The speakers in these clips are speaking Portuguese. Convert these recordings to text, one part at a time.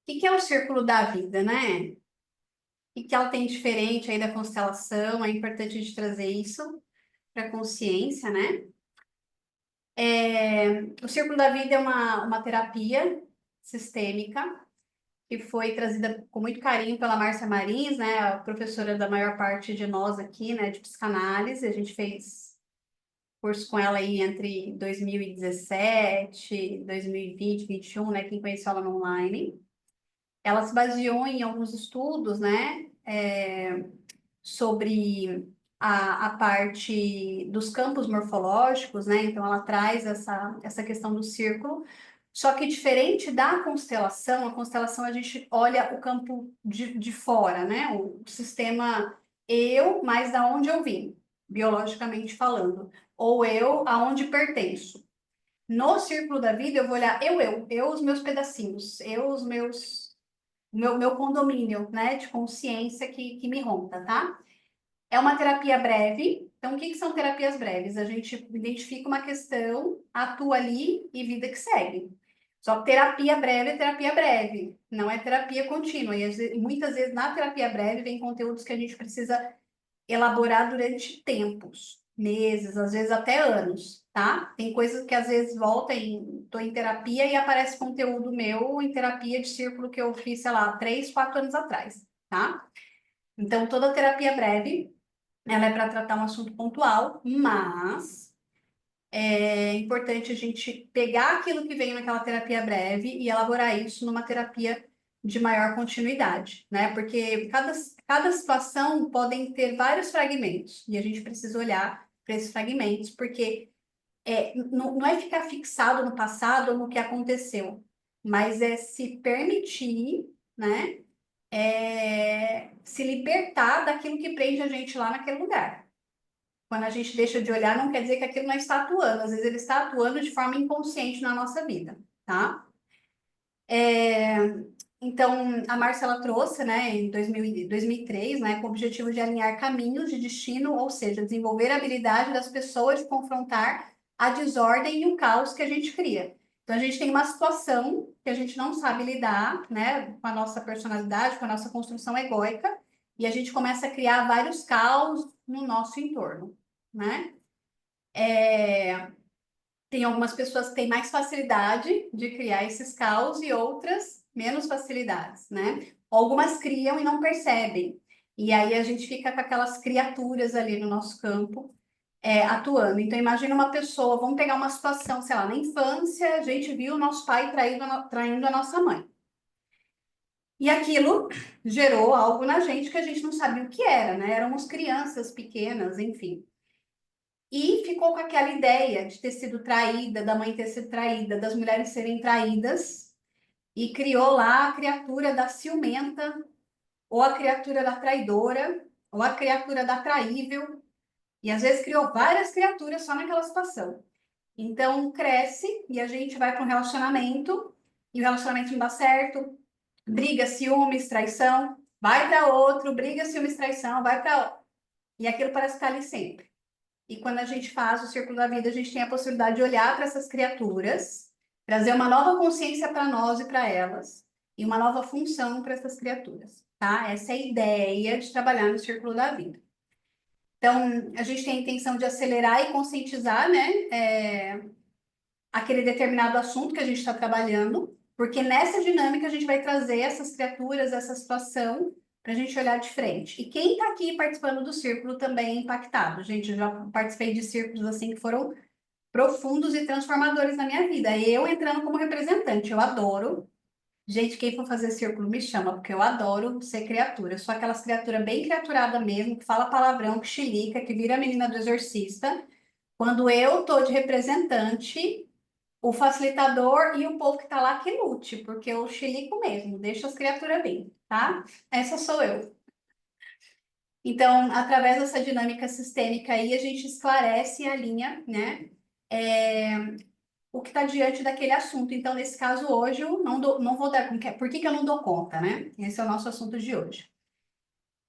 que é o círculo da vida, né? O que ela tem diferente aí da constelação? É importante a gente trazer isso para a consciência, né? O círculo da vida é uma terapia sistêmica que foi trazida com muito carinho pela Márcia Marins, né? A professora da maior parte de nós aqui, né? De psicanálise. A gente fez curso com ela aí entre 2017, 2020, 2021, né? Quem conheceu ela no online. Ela se baseou em alguns estudos, né, sobre a parte dos campos morfológicos, né? Então, ela traz essa questão do círculo. Só que diferente da constelação, a constelação a gente olha o campo de fora, né? O sistema eu, mas da onde eu vim, biologicamente falando, ou eu, aonde pertenço. No círculo da vida, eu vou olhar eu, os meus pedacinhos, eu, os meus meu condomínio, né, de consciência que me ronda, tá? É uma terapia breve. Então, o que são terapias breves? A gente identifica uma questão, atua ali e vida que segue. Só que terapia breve é terapia breve, não é terapia contínua. E muitas vezes na terapia breve vem conteúdos que a gente precisa elaborar durante tempos, meses, às vezes até anos, tá? Tem coisas que às vezes volta tô em terapia e aparece conteúdo meu em terapia de círculo que eu fiz, sei lá, 3, 4 anos atrás, tá? Então, toda terapia breve, ela é para tratar um assunto pontual, mas é importante a gente pegar aquilo que veio naquela terapia breve e elaborar isso numa terapia de maior continuidade, né? Porque cada situação podem ter vários fragmentos e a gente precisa olhar para esses fragmentos, porque não é ficar fixado no passado ou no que aconteceu, mas é se permitir, né? Se libertar daquilo que prende a gente lá naquele lugar. Quando a gente deixa de olhar, não quer dizer que aquilo não está atuando. Às vezes ele está atuando de forma inconsciente na nossa vida, tá? É, então, a Marcela trouxe, né, em 2003, né, com o objetivo de alinhar caminhos de destino, ou seja, desenvolver a habilidade das pessoas de confrontar a desordem e o caos que a gente cria. Então, a gente tem uma situação que a gente não sabe lidar, né, com a nossa personalidade, com a nossa construção egóica, e a gente começa a criar vários caos no nosso entorno, né? Tem algumas pessoas que têm mais facilidade de criar esses caos e outras menos facilidades, né? Algumas criam e não percebem. E aí a gente fica com aquelas criaturas ali no nosso campo, atuando. Então, imagina uma pessoa, vamos pegar uma situação, sei lá, na infância, a gente viu o nosso pai traindo a nossa mãe. E aquilo gerou algo na gente que a gente não sabia o que era, né? Éramos crianças pequenas, enfim. E ficou com aquela ideia de ter sido traída, da mãe ter sido traída, das mulheres serem traídas, e criou lá a criatura da ciumenta, ou a criatura da traidora, ou a criatura da traível, e às vezes criou várias criaturas só naquela situação. Então cresce e a gente vai para um relacionamento, e o relacionamento não dá certo, briga, ciúmes, traição, vai para outro, briga, ciúmes, traição, vai para outro. E aquilo parece estar ali sempre. E quando a gente faz o círculo da vida, a gente tem a possibilidade de olhar para essas criaturas, trazer uma nova consciência para nós e para elas, e uma nova função para essas criaturas, tá? Essa é a ideia de trabalhar no círculo da vida. Então, a gente tem a intenção de acelerar e conscientizar, né, aquele determinado assunto que a gente está trabalhando, porque nessa dinâmica a gente vai trazer essas criaturas, essa situação, para a gente olhar de frente. E quem está aqui participando do círculo também é impactado. Gente, eu já participei de círculos assim que foram profundos e transformadores na minha vida. Eu entrando como representante, eu adoro. Gente, quem for fazer círculo me chama, porque eu adoro ser criatura. Eu sou aquelas criaturas bem criaturada mesmo, que fala palavrão, que chilica, que vira a menina do exorcista. Quando eu tô de representante, o facilitador e o povo que tá lá que lute, porque eu chilico mesmo, deixa as criaturas bem, tá? Essa sou eu. Então, através dessa dinâmica sistêmica aí, a gente esclarece e alinha, né? O que está diante daquele assunto. Então, nesse caso, hoje, eu não vou dar. Por que eu não dou conta, né? Esse é o nosso assunto de hoje.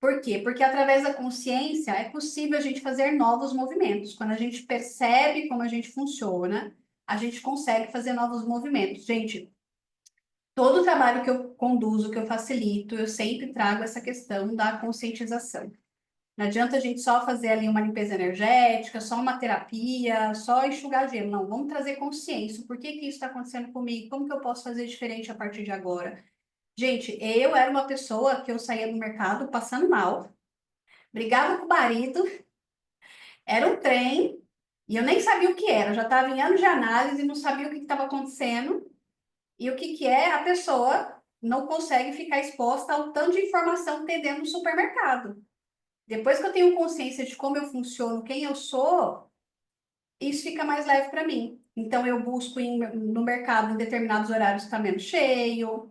Por quê? Porque através da consciência é possível a gente fazer novos movimentos. Quando a gente percebe como a gente funciona, a gente consegue fazer novos movimentos. Gente, Todo o trabalho que eu conduzo, que eu facilito, eu sempre trago essa questão da conscientização. Não adianta a gente só fazer ali uma limpeza energética, só uma terapia, só enxugar gelo. Não, vamos trazer consciência. Por que que isso está acontecendo comigo? Como que eu posso fazer diferente a partir de agora? Gente, eu era uma pessoa que eu saía do mercado passando mal, brigava com o marido, era um trem, e eu nem sabia o que era. Eu já estava em anos de análise, não sabia o que estava acontecendo. E o que que é? A pessoa não consegue ficar exposta ao tanto de informação que tem dentro do supermercado. Depois que eu tenho consciência de como eu funciono, quem eu sou, isso fica mais leve para mim. Então, eu busco no mercado em determinados horários que está menos cheio,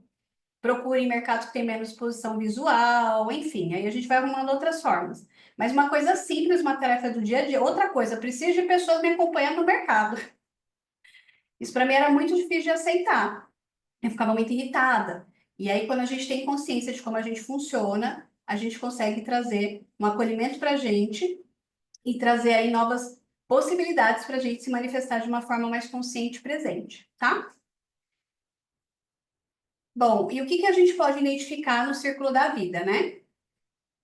procuro em mercados que tem menos exposição visual, enfim, aí a gente vai arrumando outras formas. Mas uma coisa simples, uma tarefa do dia a dia. Outra coisa, preciso de pessoas me acompanhando no mercado. Isso para mim era muito difícil de aceitar. Eu ficava muito irritada. E aí, quando a gente tem consciência de como a gente funciona, a gente consegue trazer um acolhimento para a gente e trazer aí novas possibilidades para a gente se manifestar de uma forma mais consciente e presente, tá? Bom, e o que que a gente pode identificar no círculo da vida, né?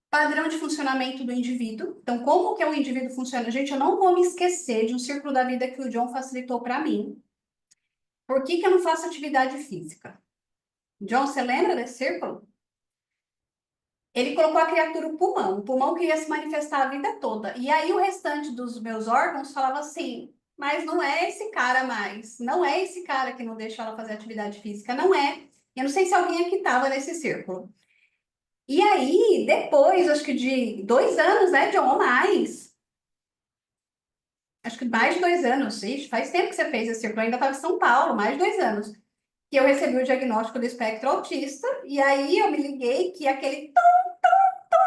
Padrão de funcionamento do indivíduo. Então, como que o indivíduo funciona? Gente, eu não vou me esquecer de um círculo da vida que o John facilitou para mim. Por que que eu não faço atividade física? John, você lembra desse círculo? Ele colocou a criatura o pulmão. O pulmão queria se manifestar a vida toda. E aí o restante dos meus órgãos falava assim: mas não é esse cara mais. Não é esse cara que não deixa ela fazer atividade física. Não é. Eu não sei se alguém aqui estava nesse círculo. E aí, depois, acho que de 2 anos, né, John, ou mais. Acho que mais de 2 anos. Ixi, faz tempo que você fez esse círculo. Eu ainda estava em São Paulo, mais de 2 anos. Que eu recebi o diagnóstico do espectro autista. E aí eu me liguei que aquele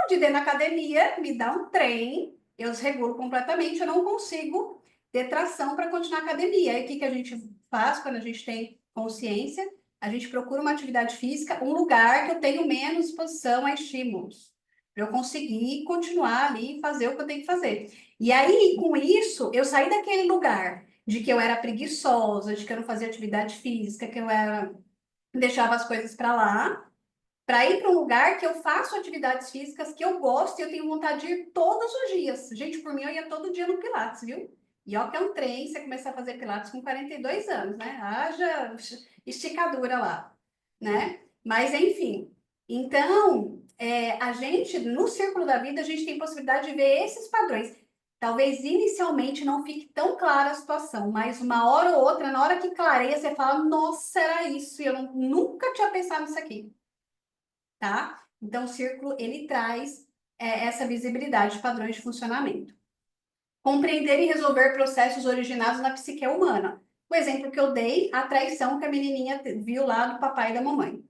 de dentro da academia, me dá um trem, eu desregulo completamente, eu não consigo ter tração para continuar a academia. Aí o que que a gente faz quando a gente tem consciência? A gente procura uma atividade física, um lugar que eu tenho menos exposição a estímulos, para eu conseguir continuar ali e fazer o que eu tenho que fazer. E aí, com isso, eu saí daquele lugar de que eu era preguiçosa, de que eu não fazia atividade física, que eu era deixava as coisas para lá, para ir para um lugar que eu faço atividades físicas que eu gosto e eu tenho vontade de ir todos os dias. Gente, por mim eu ia todo dia no Pilates, viu? E ó que é um trem, você começar a fazer Pilates com 42 anos, né? Haja esticadura lá, né? Mas enfim, então, a gente, no círculo da vida, a gente tem possibilidade de ver esses padrões. Talvez inicialmente não fique tão clara a situação, mas uma hora ou outra, na hora que clareia, você fala, nossa, era isso, e eu nunca tinha pensado nisso aqui, tá? Então, o círculo, ele traz essa visibilidade de padrões de funcionamento. Compreender e resolver processos originados na psique humana. O exemplo que eu dei, a traição que a menininha viu lá do papai e da mamãe.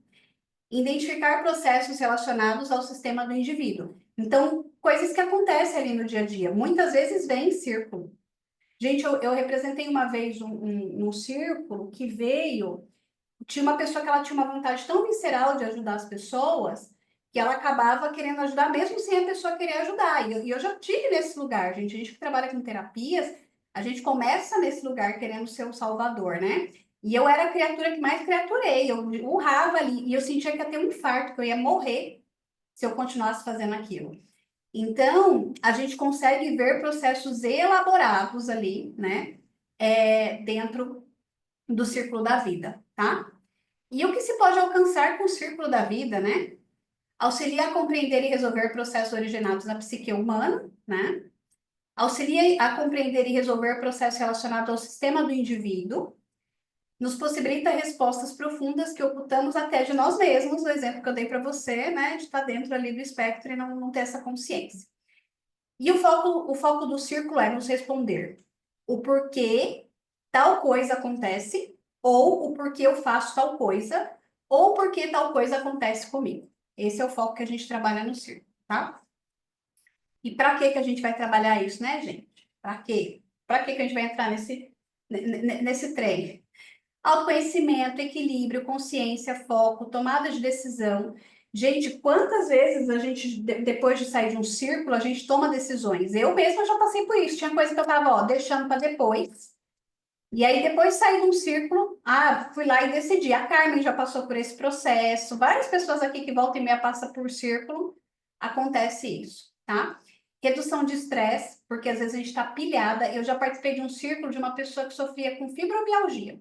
Identificar processos relacionados ao sistema do indivíduo. Então, coisas que acontecem ali no dia a dia. Muitas vezes vem em círculo. Gente, eu representei uma vez um círculo que veio. Tinha uma pessoa que ela tinha uma vontade tão visceral de ajudar as pessoas que ela acabava querendo ajudar mesmo sem a pessoa querer ajudar. E eu já tive nesse lugar, gente. A gente que trabalha com terapias, a gente começa nesse lugar querendo ser o salvador, né? E eu era a criatura que mais criaturei. Eu urrava ali e eu sentia que ia ter um infarto, que eu ia morrer se eu continuasse fazendo aquilo. Então, a gente consegue ver processos elaborados ali, né? Dentro do círculo da vida, tá? E o que se pode alcançar com o círculo da vida, né? Auxilia a compreender e resolver processos originados na psique humana, né? Auxilia a compreender e resolver processos relacionados ao sistema do indivíduo. Nos possibilita respostas profundas que ocultamos até de nós mesmos, o exemplo que eu dei para você, né? De estar dentro ali do espectro e não ter essa consciência. E o foco do círculo é nos responder o porquê tal coisa acontece, ou o porquê eu faço tal coisa, ou porquê tal coisa acontece comigo. Esse é o foco que a gente trabalha no círculo, tá? E para que que a gente vai trabalhar isso, né, gente? Para quê? Para que que a gente vai entrar nesse trem? Autoconhecimento, equilíbrio, consciência, foco, tomada de decisão. Gente, quantas vezes a gente, depois de sair de um círculo, a gente toma decisões? Eu mesma já passei por isso. Tinha coisa que eu tava, ó, deixando para depois, E aí depois sair de um círculo, fui lá e decidi. A Carmen já passou por esse processo, várias pessoas aqui que voltam e meia passam por círculo, acontece isso, tá? Redução de estresse, porque às vezes a gente está pilhada. Eu já participei de um círculo de uma pessoa que sofria com fibromialgia.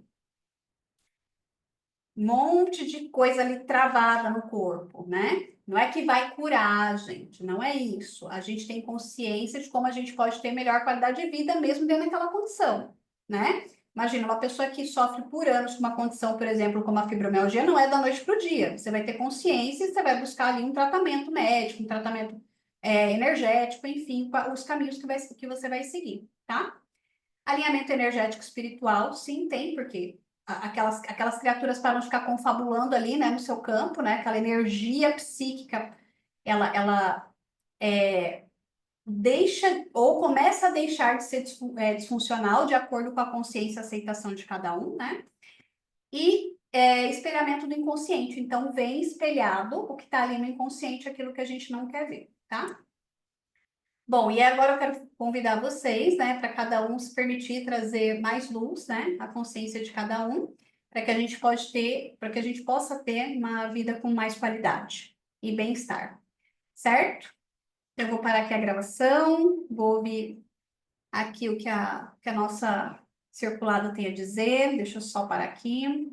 Um monte de coisa ali travada no corpo, né? Não é que vai curar, gente, não é isso. A gente tem consciência de como a gente pode ter melhor qualidade de vida mesmo dentro daquela condição, né? Imagina, uma pessoa que sofre por anos com uma condição, por exemplo, como a fibromialgia, não é da noite para o dia. Você vai ter consciência e você vai buscar ali um tratamento médico, um tratamento energético, enfim, os caminhos que você vai seguir, tá? Alinhamento energético espiritual, sim, tem, porque aquelas criaturas param de ficar confabulando ali, né, no seu campo, né, aquela energia psíquica, ela deixa ou começa a deixar de ser disfuncional de acordo com a consciência e aceitação de cada um, né? E espelhamento do inconsciente. Então, vem espelhado o que está ali no inconsciente, aquilo que a gente não quer ver, tá? Bom, e agora eu quero convidar vocês, né, para cada um se permitir trazer mais luz, né, a consciência de cada um, para que a gente possa ter uma vida com mais qualidade e bem-estar, certo? Eu vou parar aqui a gravação, vou ouvir aqui o que a nossa circulada tem a dizer, deixa eu só parar aqui.